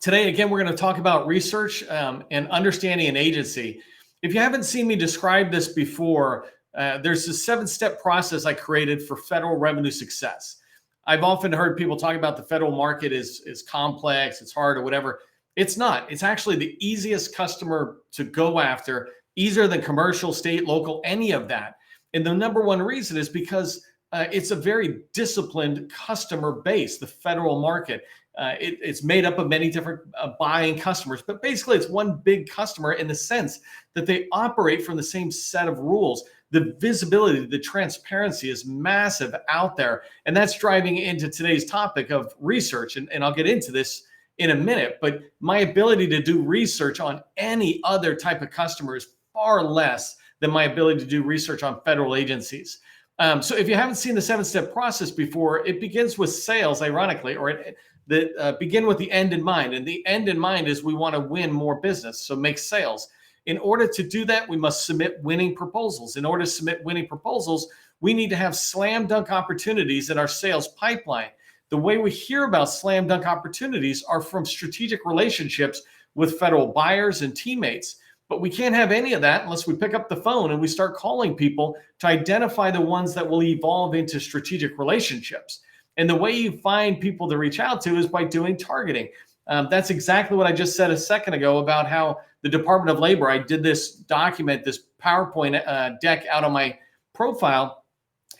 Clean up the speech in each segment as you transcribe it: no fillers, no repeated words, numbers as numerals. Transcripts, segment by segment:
Today, again, we're going to talk about research and understanding an agency. If you haven't seen me describe this before, there's a 7-step process I created for federal revenue success. I've often heard people talk about the federal market is complex, it's hard or whatever. It's not. It's actually the easiest customer to go after, easier than commercial, state, local, any of that. And the number one reason is because it's a very disciplined customer base, the federal market. It's made up of many different buying customers, but basically it's one big customer in the sense that they operate from the same set of rules. The visibility, the transparency is massive out there. And that's driving into today's topic of research. And I'll get into this in a minute, but my ability to do research on any other type of customer is far less than my ability to do research on federal agencies. So if you haven't seen the 7-step process before, it begins with sales, ironically, or begin with the end in mind. And the end in mind is we want to win more business, so make sales. In order to do that, we must submit winning proposals. In order to submit winning proposals, we need to have slam dunk opportunities in our sales pipeline. The way we hear about slam dunk opportunities are from strategic relationships with federal buyers and teammates. But we can't have any of that unless we pick up the phone and we start calling people to identify the ones that will evolve into strategic relationships. And the way you find people to reach out to is by doing targeting. That's exactly what I just said a second ago about how the Department of Labor, I did this document, this PowerPoint deck out on my profile.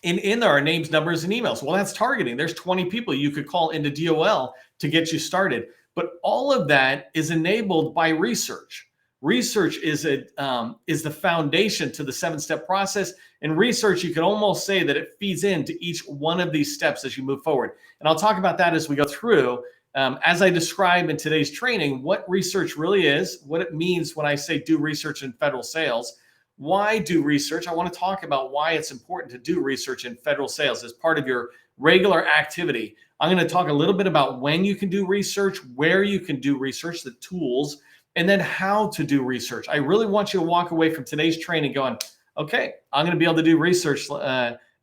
In there are names, numbers, and emails. Well, that's targeting. There's 20 people you could call into DOL to get you started. But all of that is enabled by research. Research is the foundation to the 7-step process. And research, you can almost say that it feeds into each one of these steps as you move forward. And I'll talk about that as we go through. As I describe in today's training, what research really is, what it means when I say do research in federal sales. Why do research? I want to talk about why it's important to do research in federal sales as part of your regular activity. I'm going to talk a little bit about when you can do research, where you can do research, the tools, and then how to do research. I really want you to walk away from today's training going, okay, I'm going to be able to do research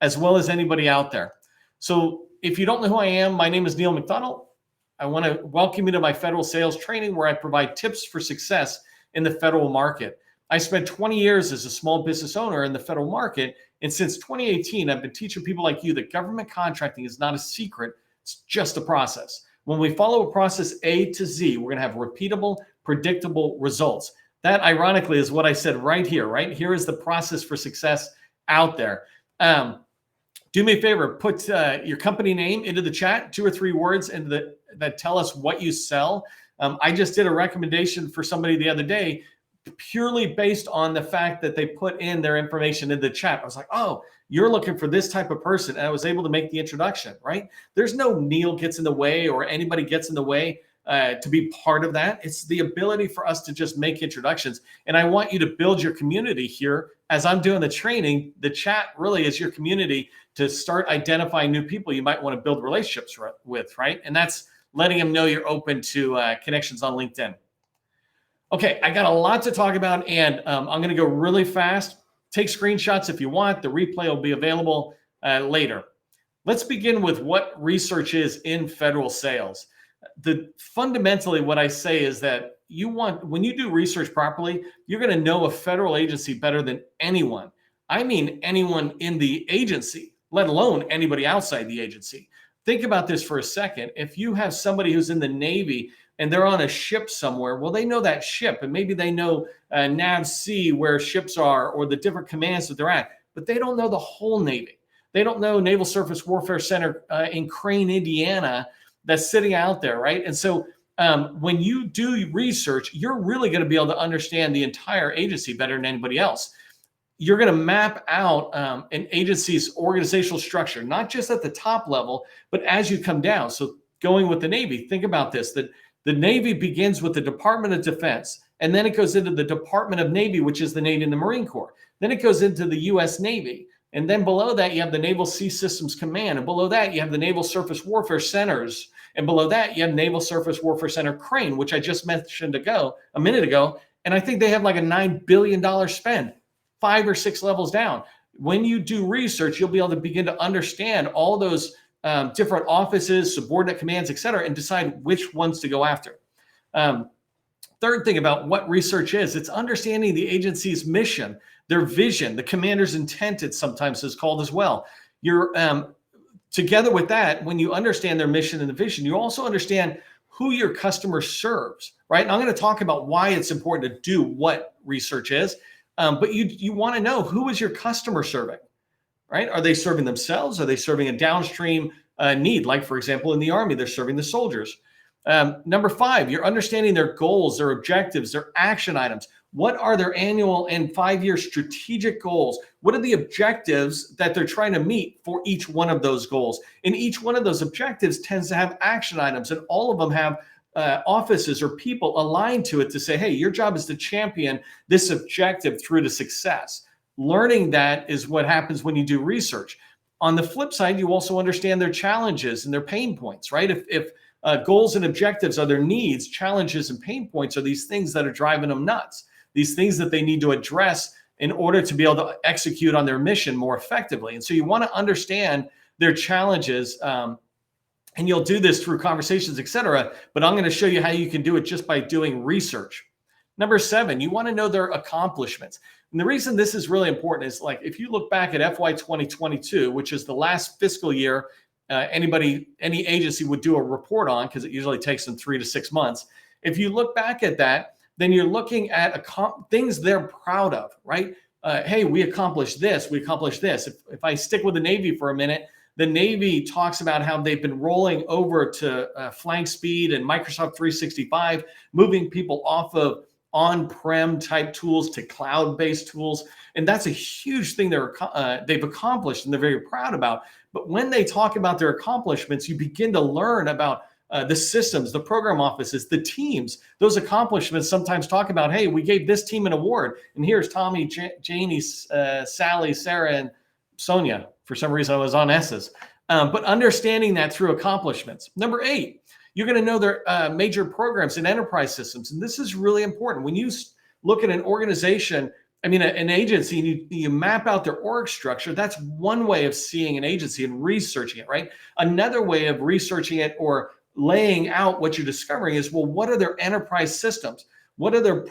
as well as anybody out there. So if you don't know who I am, my name is Neil McDonald. I want to welcome you to my federal sales training where I provide tips for success in the federal market. I spent 20 years as a small business owner in the federal market. And since 2018, I've been teaching people like you that government contracting is not a secret. It's just a process. When we follow a process A to Z, we're going to have repeatable, predictable results. That, ironically, is what I said right here. Right here is the process for success out there. Do me a favor, put your company name into the chat, 2 or 3 words that tell us what you sell. I just did a recommendation for somebody the other day purely based on the fact that they put in their information in the chat. I was like, oh, you're looking for this type of person. And I was able to make the introduction, right? There's no Neil gets in the way or anybody gets in the way to be part of that. It's the ability for us to just make introductions. And I want you to build your community here. As I'm doing the training, the chat really is your community to start identifying new people you might want to build relationships with, right? And that's letting them know you're open to connections on LinkedIn. Okay, I got a lot to talk about, and I'm going to go really fast. Take screenshots if you want. The replay will be available later. Let's begin with what research is in federal sales. Fundamentally, what I say is that when you do research properly, you're going to know a federal agency better than anyone. I mean anyone in the agency, let alone anybody outside the agency. Think about this for a second. If you have somebody who's in the Navy and they're on a ship somewhere, well, they know that ship, and maybe they know NAVC where ships are or the different commands that they're at, but they don't know the whole Navy. They don't know Naval Surface Warfare Center in Crane, Indiana, that's sitting out there, right? And so when you do research, you're really going to be able to understand the entire agency better than anybody else. You're going to map out an agency's organizational structure, not just at the top level, but as you come down. So going with the Navy, think about this, that the Navy begins with the Department of Defense, and then it goes into the Department of Navy, which is the Navy and the Marine Corps. Then it goes into the U.S. Navy. And then below that, you have the Naval Sea Systems Command. And below that, you have the Naval Surface Warfare Centers. And below that, you have Naval Surface Warfare Center Crane, which I just mentioned a minute ago. And I think they have like a $9 billion spend, 5 or 6 levels down. When you do research, you'll be able to begin to understand all those different offices, subordinate commands, et cetera, and decide which ones to go after. Third thing about what research is, it's understanding the agency's mission, their vision, the commander's intent, it sometimes is called as well. You're together with that, when you understand their mission and the vision, you also understand who your customer serves, right? And I'm going to talk about why it's important to do what research is, but you want to know, who is your customer serving, right? Are they serving themselves? Are they serving a downstream need? Like, for example, in the Army, they're serving the soldiers. Number 5, you're understanding their goals, their objectives, their action items. What are their annual and 5-year strategic goals? What are the objectives that they're trying to meet for each one of those goals? And each one of those objectives tends to have action items, and all of them have offices or people aligned to it to say, hey, your job is to champion this objective through to success. Learning that is what happens when you do research. On the flip side, you also understand their challenges and their pain points, right? If goals and objectives are their needs, challenges and pain points are these things that are driving them nuts, these things that they need to address in order to be able to execute on their mission more effectively. And so you want to understand their challenges, and you'll do this through conversations, etc. But I'm going to show you how you can do it just by doing research. Number 7, you want to know their accomplishments. And the reason this is really important is, like, if you look back at FY 2022, which is the last fiscal year any agency would do a report on, because it usually takes them 3 to 6 months. If you look back at that, then you're looking at things they're proud of, right? Hey, we accomplished this, we accomplished this. If I stick with the Navy for a minute, the Navy talks about how they've been rolling over to flank speed and Microsoft 365, moving people off of on-prem type tools to cloud-based tools. And that's a huge thing they've accomplished and they're very proud about. But when they talk about their accomplishments, you begin to learn about the systems, the program offices, the teams. Those accomplishments sometimes talk about, hey, we gave this team an award, and here's Tommy, Janie, Sally, Sarah, and Sonia. For some reason, I was on S's. But understanding that through accomplishments. Number 8, you're going to know their major programs and enterprise systems. And this is really important. When you look at an organization, an agency, and you map out their org structure, that's one way of seeing an agency and researching it, right? Another way of researching it or laying out what you're discovering is, well, what are their enterprise systems? What are their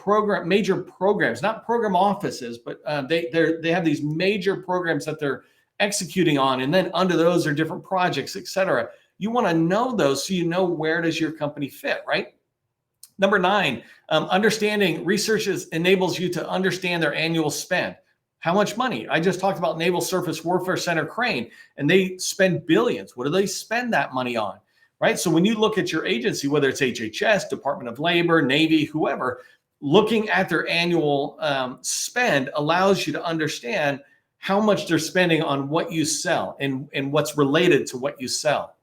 major programs? Not program offices, but they have these major programs that they're executing on, and then under those are different projects, etc. You want to know those so you know where does your company fit, right? Number 9, understanding research enables you to understand their annual spend. How much money? I just talked about Naval Surface Warfare Center Crane, and they spend billions. What do they spend that money on, right? So when you look at your agency, whether it's HHS, Department of Labor, Navy, whoever, looking at their annual spend allows you to understand how much they're spending on what you sell and what's related to what you sell.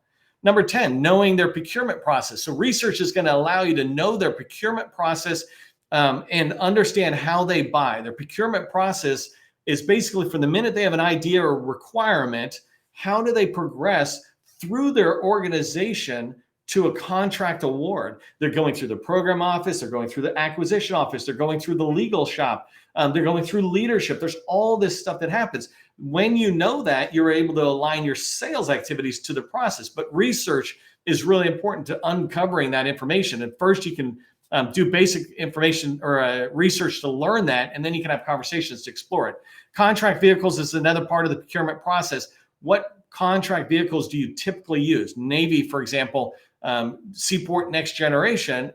Number 10, knowing their procurement process. So research is going to allow you to know their procurement process and understand how they buy. Their procurement process is basically from the minute they have an idea or requirement, how do they progress through their organization to a contract award? They're going through the program office, they're going through the acquisition office, they're going through the legal shop, they're going through leadership. There's all this stuff that happens. When you know that, you're able to align your sales activities to the process. But research is really important to uncovering that information. At first, you can do basic information or research to learn that, and then you can have conversations to explore it. Contract vehicles is another part of the procurement process. What contract vehicles do you typically use? Navy, for example, Seaport Next Generation,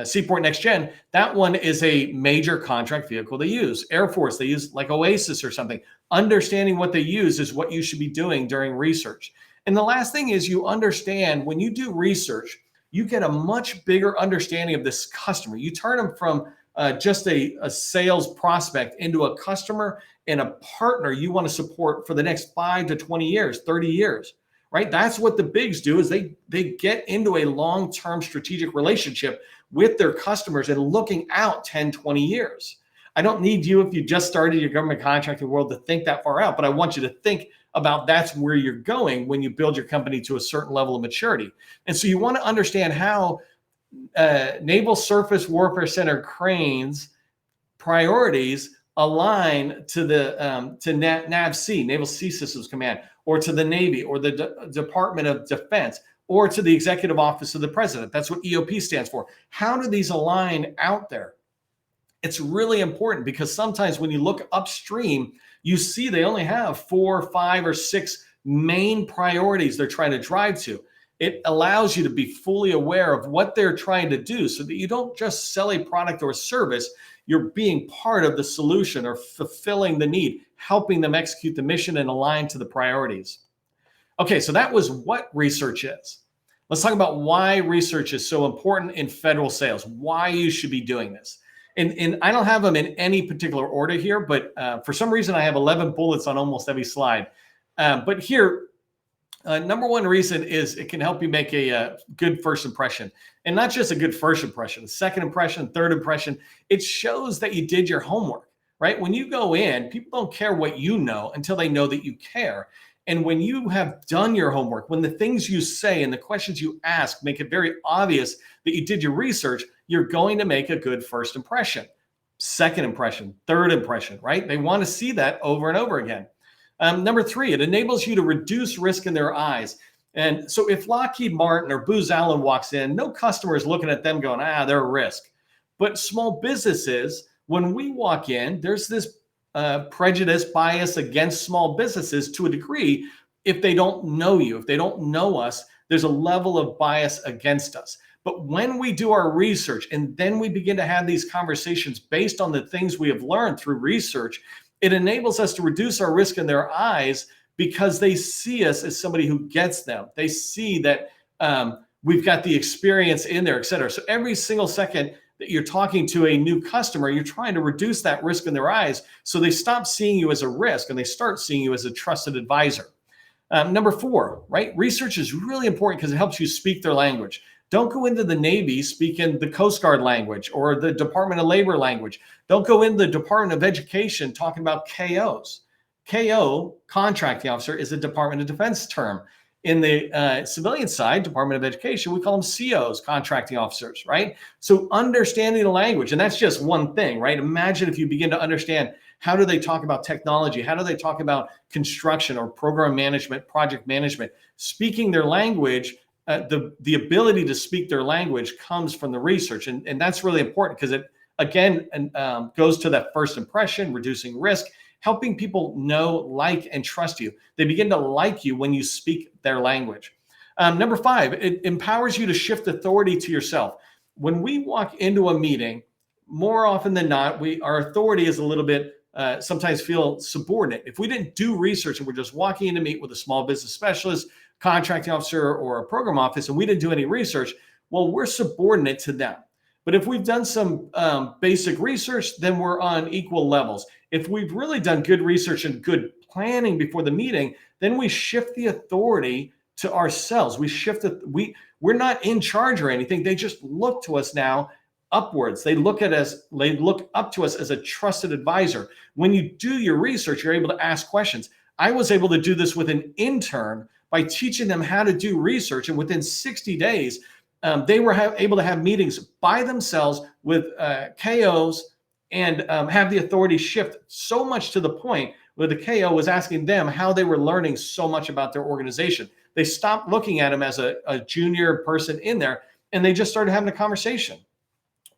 Seaport Next Gen, that one is a major contract vehicle they use. Air Force, they use like Oasis or something. Understanding what they use is what you should be doing during research. And the last thing is, you understand when you do research, you get a much bigger understanding of this customer. You turn them from just a sales prospect into a customer and a partner you want to support for the next 5 to 20 years, 30 years, right? That's what the bigs do, is they get into a long-term strategic relationship with their customers and looking out 10, 20 years. I don't need you, if you just started your government contracting world, to think that far out, but I want you to think about that's where you're going when you build your company to a certain level of maturity. And so you want to understand how Naval Surface Warfare Center Crane's priorities align to the NAVSEA, Naval Sea Systems Command, or to the Navy or the Department of Defense. or to the executive office of the president. That's what EOP stands for. How do these align out there? It's really important because sometimes when you look upstream, you see they only have 4, 5, or 6 main priorities they're trying to drive to. It allows you to be fully aware of what they're trying to do so that you don't just sell a product or a service. You're being part of the solution or fulfilling the need, helping them execute the mission and align to the priorities. Okay, so that was what research is. Let's talk about why research is so important in federal sales, why you should be doing this. And I don't have them in any particular order here, but for some reason I have 11 bullets on almost every slide. But here, number one reason is it can help you make a good first impression. And not just a good first impression, a second impression, third impression. It shows that you did your homework, right? When you go in, people don't care what you know until they know that you care. And when you have done your homework, when the things you say and the questions you ask make it very obvious that you did your research, you're going to make a good first impression, second impression, third impression, right? They want to see that over and over again. Number three, it enables you to reduce risk in their eyes. And so if Lockheed Martin or Booz Allen walks in, no customer is looking at them going, they're a risk. But small businesses, when we walk in, there's this prejudice, bias against small businesses to a degree. If they don't know you, if they don't know us, there's a level of bias against us. But when we do our research and then we begin to have these conversations based on the things we have learned through research, it enables us to reduce our risk in their eyes because they see us as somebody who gets them. They see that we've got the experience in there, et cetera. So every single second that you're talking to a new customer, you're trying to reduce that risk in their eyes so they stop seeing you as a risk and they start seeing you as a trusted advisor. Number four, right? Research is really important because it helps you speak their language. Don't go into the Navy speaking the Coast Guard language or the Department of Labor language. Don't go into the Department of Education talking about KOs. KO, contracting officer, is a Department of Defense term. In the civilian side, Department of Education, we call them COs, contracting officers, right? So understanding the language, and that's just one thing, right? Imagine if you begin to understand, how do they talk about technology? How do they talk about construction or program management, project management? Speaking their language, the ability to speak their language comes from the research. And that's really important because it, again, goes to that first impression, reducing risk, helping people know, like, and trust you. They begin to like you when you speak their language. Number five, it empowers you to shift authority to yourself. When we walk into a meeting, more often than not, our authority is a little bit, sometimes feel subordinate. If we didn't do research and we're just walking in to meet with a small business specialist, contracting officer, or a program office, and we didn't do any research, well, we're subordinate to them. But if we've done some basic research, then we're on equal levels. If we've really done good research and good planning before the meeting, then we shift the authority to ourselves. We shift it. We're not in charge or anything. They just look to us now upwards. They look up to us as a trusted advisor. When you do your research, you're able to ask questions. I was able to do this with an intern by teaching them how to do research. And within 60 days, they were able to have meetings by themselves with KOs and have the authority shift so much to the point where the KO was asking them how they were learning so much about their organization. They stopped looking at him as a junior person in there, and they just started having a conversation,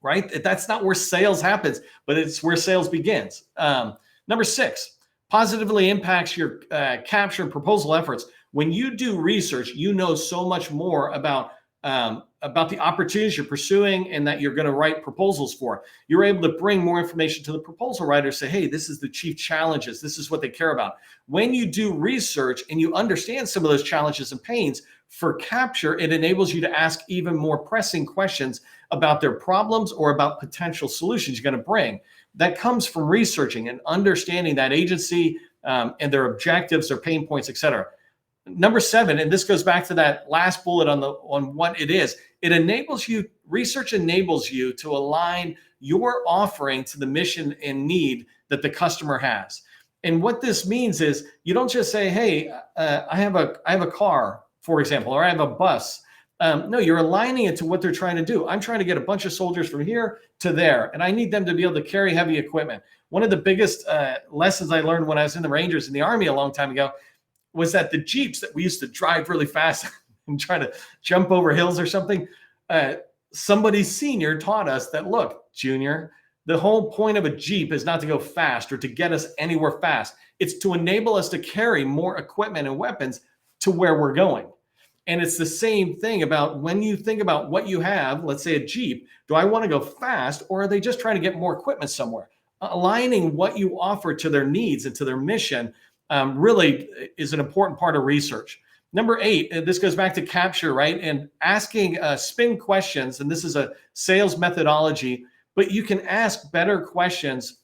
right? That's not where sales happens, but it's where sales begins. Number six, positively impacts your capture and proposal efforts. When you do research, you know so much more about the opportunities you're pursuing and that you're going to write proposals for. You're able to bring more information to the proposal writer, say, hey, this is the chief challenges. This is what they care about. When you do research and you understand some of those challenges and pains, for capture, it enables you to ask even more pressing questions about their problems or about potential solutions you're going to bring. That comes from researching and understanding that agency and their objectives, their pain points, et cetera. Number seven, and this goes back to that last bullet on what it is. Research enables you to align your offering to the mission and need that the customer has. And what this means is you don't just say, hey, I have a car, for example, or I have a bus. No, you're aligning it to what they're trying to do. I'm trying to get a bunch of soldiers from here to there, and I need them to be able to carry heavy equipment. One of the biggest lessons I learned when I was in the Rangers in the Army a long time ago was that the Jeeps that we used to drive really fast, and try to jump over hills or something. Somebody senior taught us that, look, Junior, the whole point of a Jeep is not to go fast or to get us anywhere fast. It's to enable us to carry more equipment and weapons to where we're going. And it's the same thing about when you think about what you have, let's say a Jeep, do I want to go fast, or are they just trying to get more equipment somewhere? Aligning what you offer to their needs and to their mission really is an important part of research. Number 8, this goes back to capture, right? And asking spin questions, and this is a sales methodology, but you can ask better questions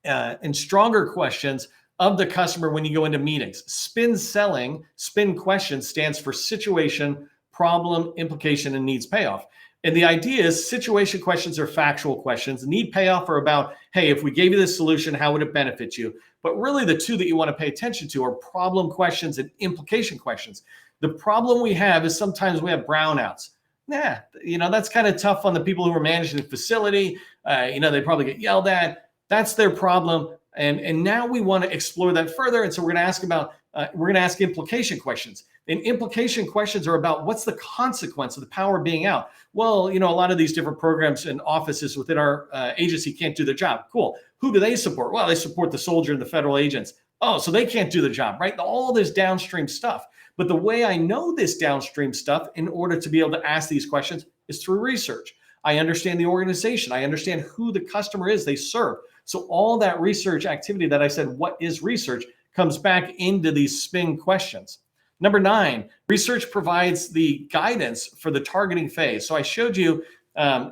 and stronger questions of the customer when you go into meetings. Spin selling, spin questions stands for situation, problem, implication, and needs payoff. And the idea is situation questions are factual questions. Need payoff are about, hey, if we gave you this solution, how would it benefit you? But really the two that you want to pay attention to are problem questions and implication questions. The problem we have is sometimes we have brownouts. That's kind of tough on the people who are managing the facility. They probably get yelled at. That's their problem. And now we want to explore that further. And so we're going to ask implication questions. And implication questions are about what's the consequence of the power being out. Well, a lot of these different programs and offices within our agency can't do their job. Cool. Who do they support? Well, they support the soldier and the federal agents. Oh, so they can't do the job, right? All this downstream stuff. But the way I know this downstream stuff in order to be able to ask these questions is through research. I understand the organization. I understand who the customer is they serve. So all that research activity that I said, what is research, comes back into these spin questions. Number 9, research provides the guidance for the targeting phase. So I showed you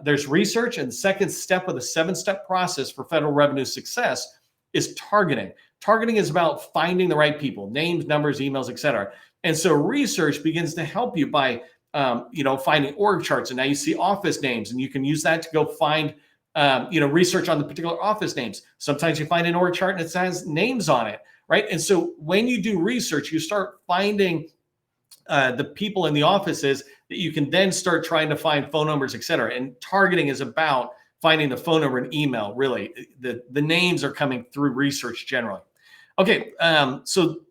there's research, and the second step of the 7-step process for federal revenue success is targeting. Targeting is about finding the right people, names, numbers, emails, et cetera. And so research begins to help you by finding org charts. And now you see office names, and you can use that to go find research on the particular office names. Sometimes you find an org chart and it has names on it, right? And so when you do research, you start finding the people in the offices that you can then start trying to find phone numbers, et cetera. And targeting is about finding the phone number and email, really. The names are coming through research generally. Okay, so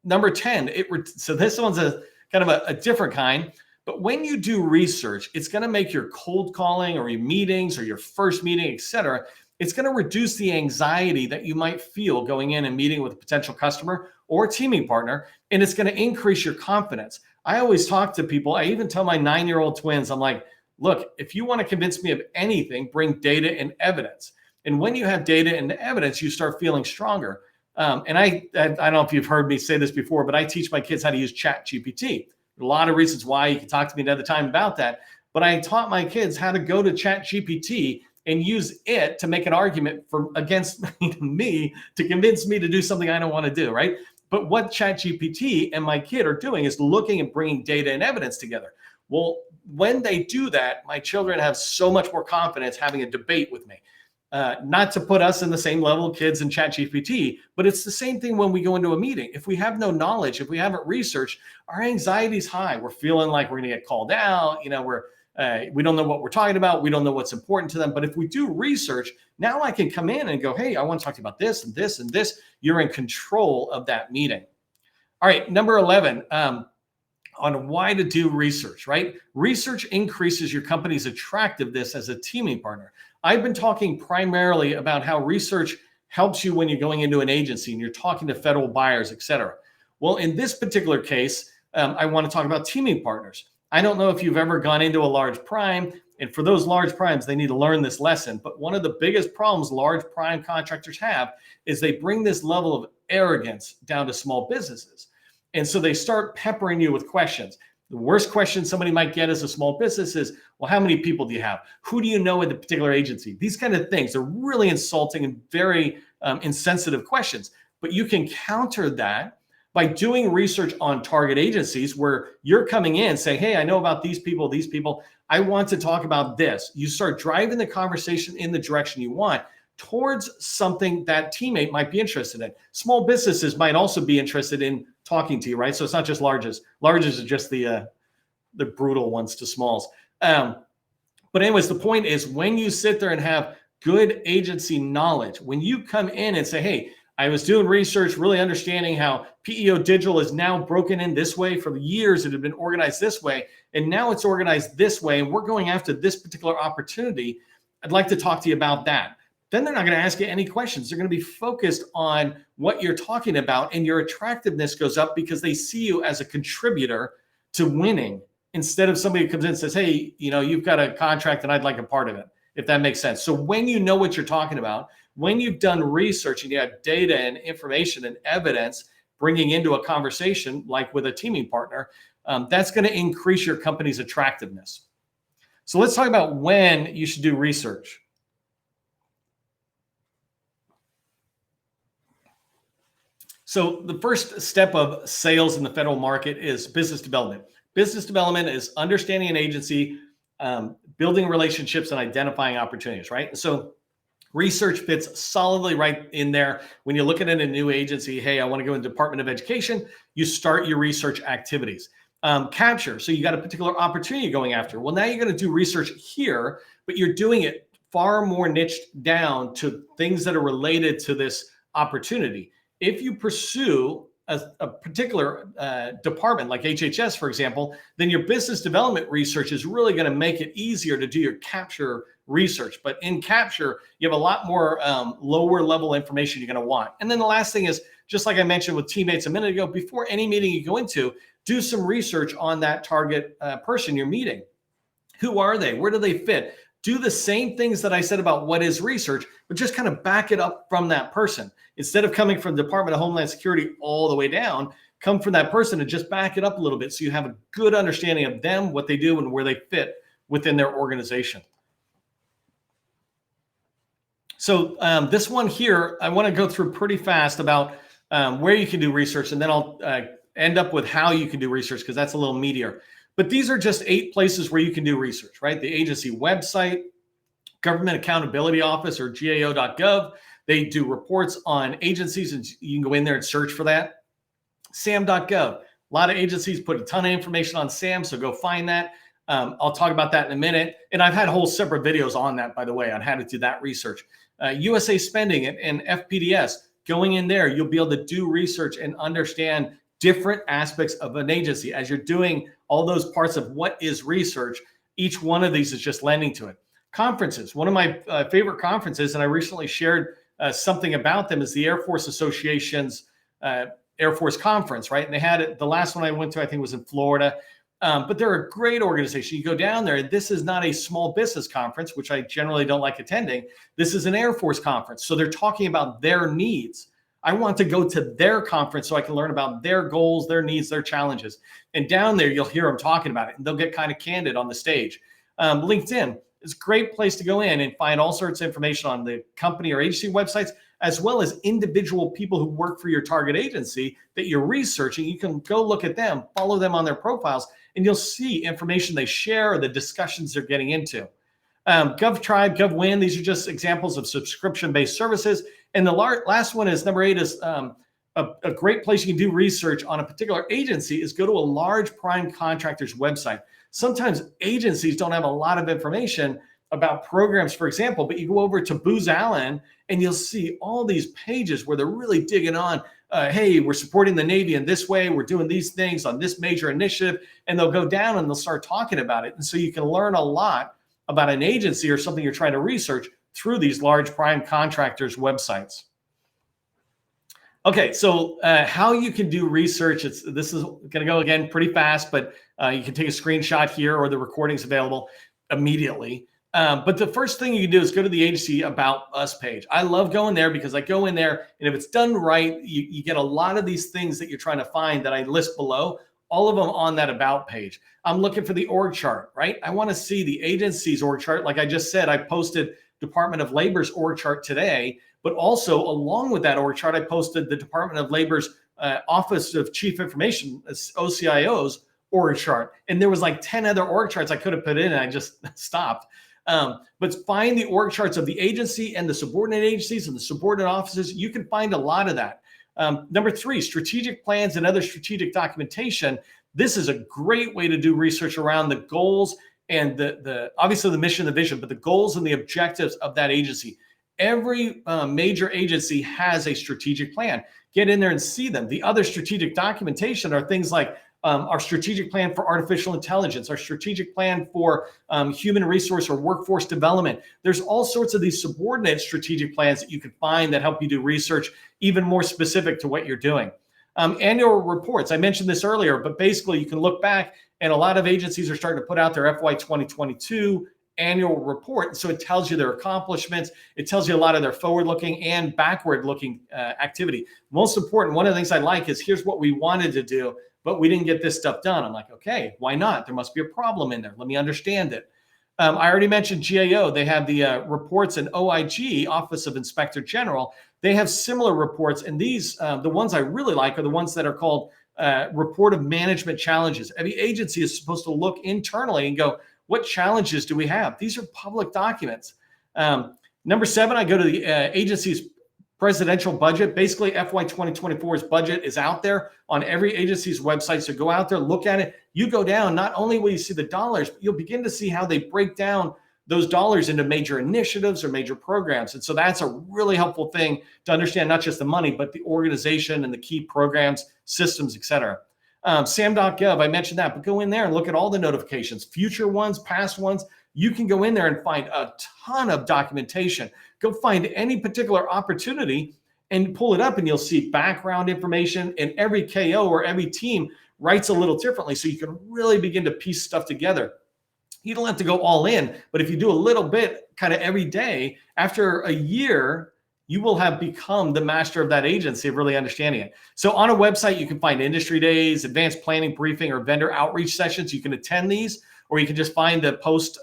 number 10, so this one's a kind of a different kind. But when you do research, it's going to make your cold calling or your meetings or your first meeting, et cetera, it's going to reduce the anxiety that you might feel going in and meeting with a potential customer or teaming partner, and it's going to increase your confidence. I always talk to people. I even tell my 9-year-old twins, I'm like, look, if you want to convince me of anything, bring data and evidence. And when you have data and evidence, you start feeling stronger. And I don't know if you've heard me say this before, but I teach my kids how to use ChatGPT. A lot of reasons why. You can talk to me another time about that. But I taught my kids how to go to ChatGPT and use it to make an argument against me to convince me to do something I don't want to do, right? But what ChatGPT and my kid are doing is looking and bringing data and evidence together. Well, when they do that, my children have so much more confidence having a debate with me. Not to put us in the same level of kids and ChatGPT, but it's the same thing when we go into a meeting. If we have no knowledge, if we haven't researched, our anxiety is high. We're feeling like we're going to get called out. We don't know what we're talking about. We don't know what's important to them. But if we do research, now I can come in and go, hey, I want to talk to you about this and this and this. You're in control of that meeting. All right, number 11, on why to do research, right? Research increases your company's attractiveness as a teaming partner. I've been talking primarily about how research helps you when you're going into an agency and you're talking to federal buyers, et cetera. Well, in this particular case, I want to talk about teaming partners. I don't know if you've ever gone into a large prime, and for those large primes, they need to learn this lesson. But one of the biggest problems large prime contractors have is they bring this level of arrogance down to small businesses. And so they start peppering you with questions. The worst question somebody might get as a small business is, well, how many people do you have? Who do you know in the particular agency? These kind of things are really insulting and very insensitive questions. But you can counter that by doing research on target agencies where you're coming in saying, hey, I know about these people. I want to talk about this. You start driving the conversation in the direction you want towards something that teammate might be interested in. Small businesses might also be interested in talking to you, right? So it's not just larges. Larges are just the brutal ones to smalls. But anyways, the point is when you sit there and have good agency knowledge, when you come in and say, hey, I was doing research, really understanding how PEO Digital is now broken in this way. For years, it had been organized this way, and now it's organized this way, and we're going after this particular opportunity. I'd like to talk to you about that. Then they're not going to ask you any questions. They're going to be focused on what you're talking about, and your attractiveness goes up because they see you as a contributor to winning, instead of somebody who comes in and says, hey, you've got a contract and I'd like a part of it, if that makes sense. So when you know what you're talking about, when you've done research and you have data and information and evidence bringing into a conversation, like with a teaming partner, that's going to increase your company's attractiveness. So let's talk about when you should do research. So the first step of sales in the federal market is business development. Business development is understanding an agency, building relationships, and identifying opportunities, right? So research fits solidly right in there. When you're looking at a new agency, hey, I want to go into Department of Education, you start your research activities. Capture, so you got a particular opportunity going after. Well, now you're going to do research here, but you're doing it far more niched down to things that are related to this opportunity. If you pursue a particular department like HHS, for example, then your business development research is really going to make it easier to do your capture research. But in capture, you have a lot more lower level information you're going to want. And then the last thing is, just like I mentioned with teammates a minute ago, before any meeting you go into, do some research on that target person you're meeting. Who are they? Where do they fit? Do the same things that I said about what is research, but just kind of back it up from that person. Instead of coming from the Department of Homeland Security all the way down, come from that person and just back it up a little bit so you have a good understanding of them, what they do, and where they fit within their organization. So this one here, I want to go through pretty fast about where you can do research, and then I'll end up with how you can do research, because that's a little meatier. But these are just 8 places where you can do research, right? The agency website, Government Accountability Office, or GAO.gov. They do reports on agencies, and you can go in there and search for that. SAM.gov. A lot of agencies put a ton of information on SAM, so go find that. I'll talk about that in a minute. And I've had whole separate videos on that, by the way, on how to do that research. USA Spending and FPDS. Going in there, you'll be able to do research and understand different aspects of an agency. As you're doing all those parts of what is research, each one of these is just lending to it. Conferences. One of my favorite conferences, and I recently shared something about them, is the Air Force Association's Air Force Conference, right? And they had it, the last one I went to, I think, was in Florida. But they're a great organization. You go down there, and this is not a small business conference, which I generally don't like attending. This is an Air Force conference. So they're talking about their needs. I want to go to their conference so I can learn about their goals, their needs, their challenges. And down there, you'll hear them talking about it, and they'll get kind of candid on the stage. LinkedIn is a great place to go in and find all sorts of information on the company or agency websites, as well as individual people who work for your target agency that you're researching. You can go look at them, follow them on their profiles, and you'll see information they share or the discussions they're getting into. GovTribe, GovWin, these are just examples of subscription-based services. And the last one is, number 8, is a great place you can do research on a particular agency is go to a large prime contractor's website. Sometimes agencies don't have a lot of information about programs, for example, but you go over to Booz Allen and you'll see all these pages where they're really digging on, hey, we're supporting the Navy in this way, we're doing these things on this major initiative, and they'll go down and they'll start talking about it. And so you can learn a lot about an agency or something you're trying to research through these large prime contractors' websites. Okay, so how you can do research, this is going to go again pretty fast, but you can take a screenshot here, or the recording's available immediately. But the first thing you can do is go to the agency About Us page. I love going there because I go in there, and if it's done right, you get a lot of these things that you're trying to find that I list below, all of them on that About page. I'm looking for the org chart, right? I want to see the agency's org chart. Like I just said, I posted Department of Labor's org chart today, but also along with that org chart, I posted the Department of Labor's Office of Chief Information, OCIO's org chart. And there was like 10 other org charts I could have put in, and I just stopped. But find the org charts of the agency and the subordinate agencies and the subordinate offices. You can find a lot of that. Number 3, strategic plans and other strategic documentation. This is a great way to do research around the goals and the obviously the mission, the vision, but the goals and the objectives of that agency. Every major agency has a strategic plan. Get in there and see them. The other strategic documentation are things like our strategic plan for artificial intelligence, our strategic plan for human resource or workforce development. There's all sorts of these subordinate strategic plans that you can find that help you do research even more specific to what you're doing. Annual reports, I mentioned this earlier, but basically you can look back and a lot of agencies are starting to put out their FY 2022 annual report. So it tells you their accomplishments. It tells you a lot of their forward-looking and backward-looking activity. Most important, one of the things I like is here's what we wanted to do, but we didn't get this stuff done. I'm like, okay, why not? There must be a problem in there. Let me understand it. I already mentioned GAO. They have the reports, and OIG, Office of Inspector General. They have similar reports. And these, the ones I really like are the ones that are called report of management challenges. Every agency is supposed to look internally and go, what challenges do we have? These are public documents. Number 7, I go to the agency's presidential budget. Basically, FY 2024's budget is out there on every agency's website. So go out there, look at it. You go down, not only will you see the dollars, but you'll begin to see how they break down those dollars into major initiatives or major programs. And so that's a really helpful thing to understand, not just the money, but the organization and the key programs, systems, et cetera. SAM.gov, I mentioned that, but go in there and look at all the notifications, future ones, past ones. You can go in there and find a ton of documentation. Go find any particular opportunity and pull it up, and you'll see background information. And every KO or every team writes a little differently, so you can really begin to piece stuff together. You don't have to go all in, but if you do a little bit kind of every day, after a year, you will have become the master of that agency of really understanding it. So on a website, you can find industry days, advanced planning briefing, or vendor outreach sessions. You can attend these, or you can just find the post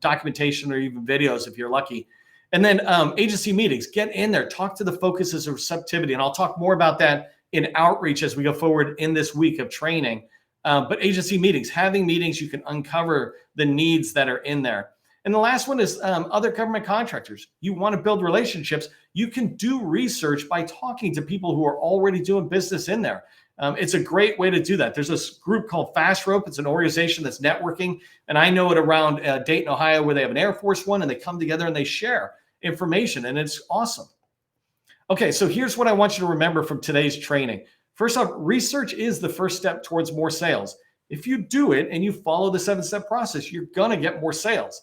documentation or even videos if you're lucky. And then agency meetings, get in there, talk to the focuses of receptivity. And I'll talk more about that in outreach as we go forward in this week of training. But agency meetings, having meetings, you can uncover the needs that are in there. And the last one is other government contractors. You want to build relationships. You can do research by talking to people who are already doing business in there. It's a great way to do that. There's this group called Fast Rope. It's an organization that's networking. And I know it around Dayton, Ohio, where they have an Air Force one, and they come together and they share information. And it's awesome. Okay, so here's what I want you to remember from today's training. First off, research is the first step towards more sales. If you do it and you follow the 7-step process, you're going to get more sales.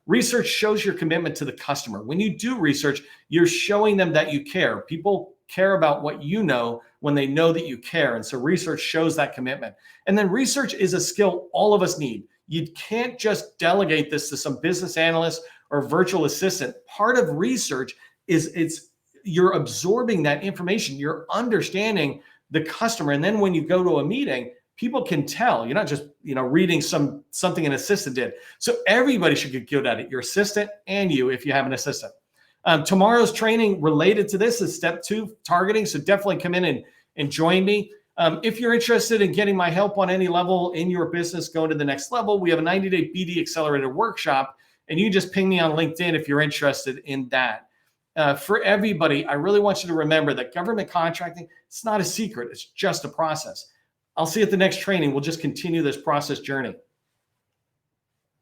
Research shows your commitment to the customer. When you do research, you're showing them that you care. People care about what you know when they know that you care. And so research shows that commitment. And then research is a skill all of us need. You can't just delegate this to some business analyst or virtual assistant. Part of research is you're absorbing that information. You're understanding the customer. And then when you go to a meeting, people can tell you're not just reading something an assistant did. So everybody should get good at it, your assistant and you if you have an assistant. Tomorrow's training related to this is step 2, targeting. So definitely come in and join me. If you're interested in getting my help on any level in your business, going to the next level, we have a 90-day BD Accelerator workshop, and you can just ping me on LinkedIn if you're interested in that. For everybody, I really want you to remember that government contracting, it's not a secret. It's just a process. I'll see you at the next training. We'll just continue this process journey.